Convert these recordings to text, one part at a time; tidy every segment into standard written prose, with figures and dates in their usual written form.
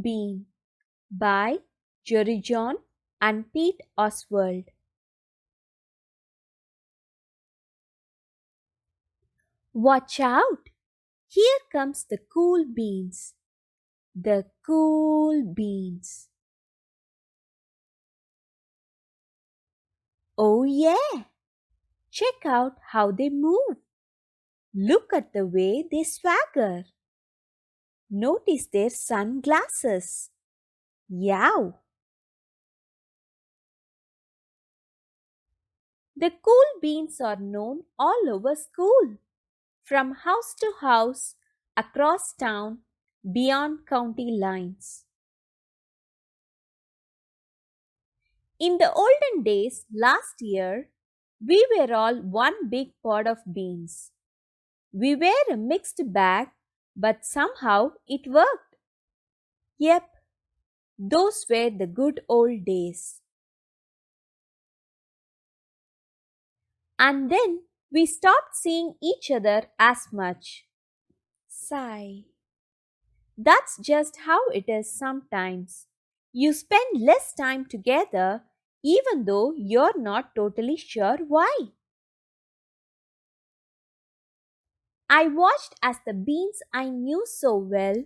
Bean by Jory John and Pete Oswald. Watch out! Here comes the cool beans. The cool beans. Oh yeah! Check out how they move. Look at the way they swagger. Notice their sunglasses. Yow! The cool beans are known all over school, from house to house, across town, beyond county lines. In the olden days, last year, we were all one big pot of beans. We were a mixed bag, but somehow it worked. Yep, those were the good old days. And then we stopped seeing each other as much. Sigh. That's just how it is sometimes. You spend less time together even though you're not totally sure why. I watched as the beans I knew so well,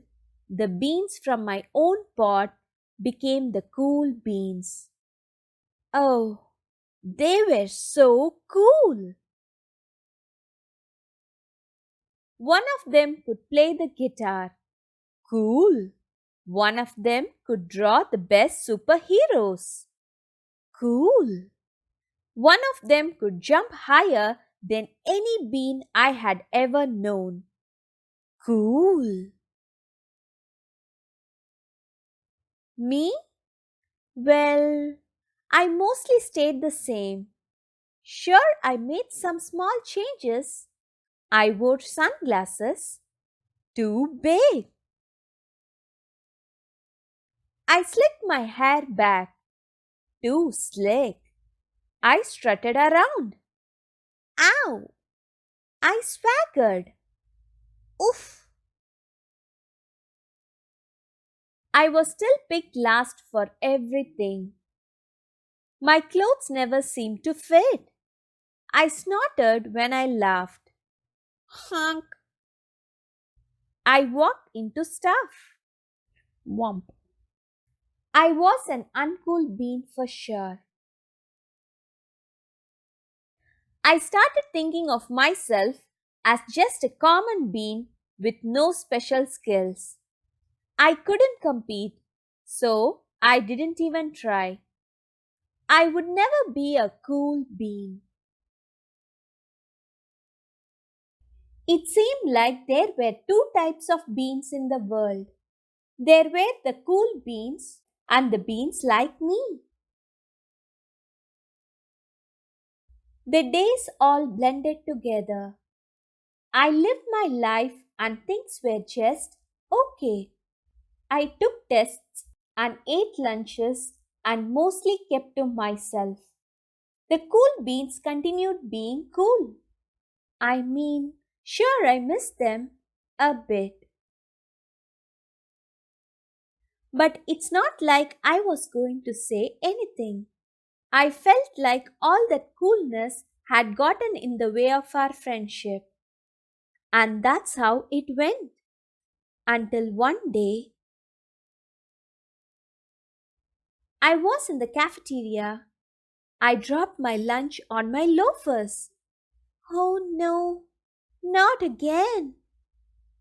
the beans from my own pot, became the cool beans. Oh, they were so cool! One of them could play the guitar. Cool! One of them could draw the best superheroes. Cool! One of them could jump higher than any bean I had ever known. Cool! Me? Well, I mostly stayed the same. Sure, I made some small changes. I wore sunglasses. Too big. I slicked my hair back. Too slick. I strutted around. Ow! I swaggered. Oof! I was still picked last for everything. My clothes never seemed to fit. I snorted when I laughed. Honk! I walked into stuff. Womp. I was an uncool bean for sure. I started thinking of myself as just a common bean with no special skills. I couldn't compete, so I didn't even try. I would never be a cool bean. It seemed like there were two types of beans in the world. There were the cool beans and the beans like me. The days all blended together. I lived my life and things were just okay. I took tests and ate lunches and mostly kept to myself. The cool beans continued being cool. I mean, sure, I miss them a bit. But it's not like I was going to say anything. I felt like all that coolness had gotten in the way of our friendship. And that's how it went. Until one day, I was in the cafeteria. I dropped my lunch on my loafers. Oh no, not again.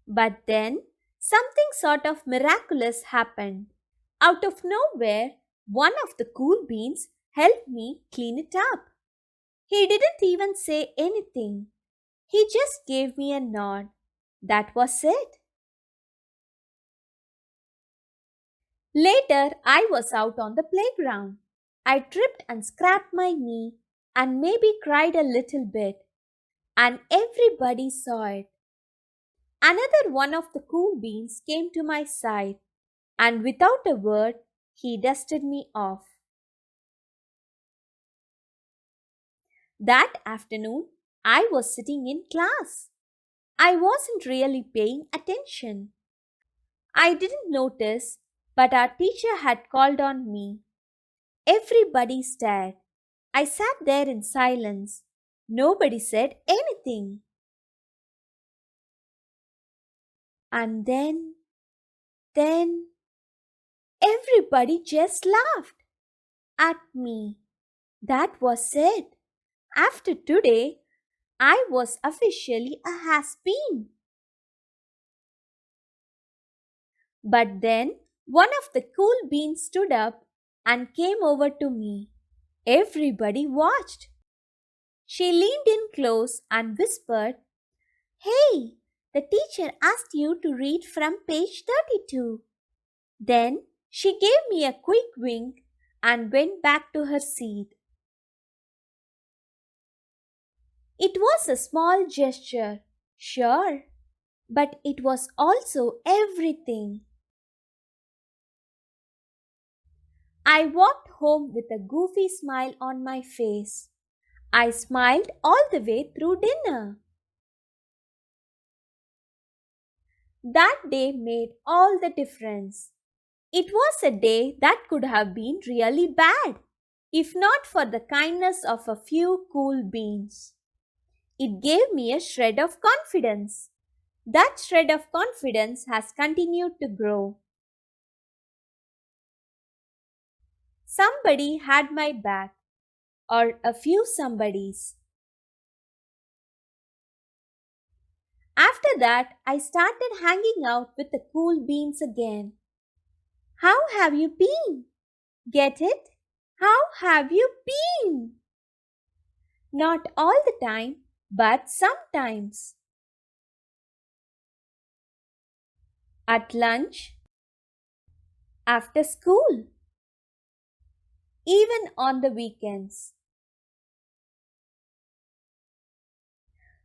But then something sort of miraculous happened. Out of nowhere, one of the cool beans helped me clean it up. He didn't even say anything. He just gave me a nod. That was it. Later, I was out on the playground. I tripped and scraped my knee and maybe cried a little bit, and everybody saw it. Another one of the cool beans came to my side, and without a word, he dusted me off. That afternoon, I was sitting in class. I wasn't really paying attention. I didn't notice But our teacher had called on me. Everybody stared. I sat there in silence. Nobody said anything. And then, everybody just laughed at me. That was it. After today, I was officially a has-been. But then one of the cool beans stood up and came over to me. Everybody watched. She leaned in close and whispered, "Hey, the teacher asked you to read from page 32. Then she gave me a quick wink and went back to her seat. It was a small gesture, sure, but it was also everything. I walked home with a goofy smile on my face. I smiled all the way through dinner. That day made all the difference. It was a day that could have been really bad, if not for the kindness of a few cool beans. It gave me a shred of confidence. That shred of confidence has continued to grow. Somebody had my back, or a few somebodies. After that, I started hanging out with the cool beans again. How have you been? Get it? How have you been? Not all the time, but sometimes. At lunch, after school, even on the weekends.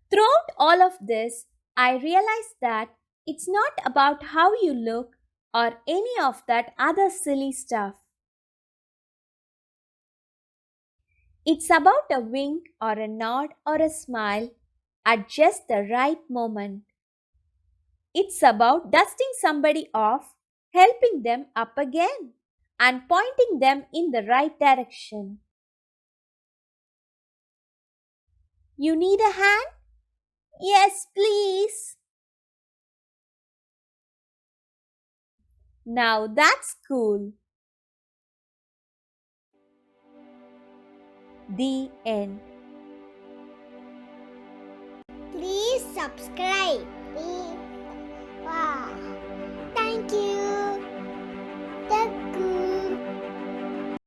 Throughout all of this, I realized that it's not about how you look or any of that other silly stuff. It's about a wink or a nod or a smile at just the right moment. It's about dusting somebody off, helping them up again, and pointing them in the right direction. You need a hand? Yes, please. Now that's cool. The end. Please subscribe. Wow. Thank you.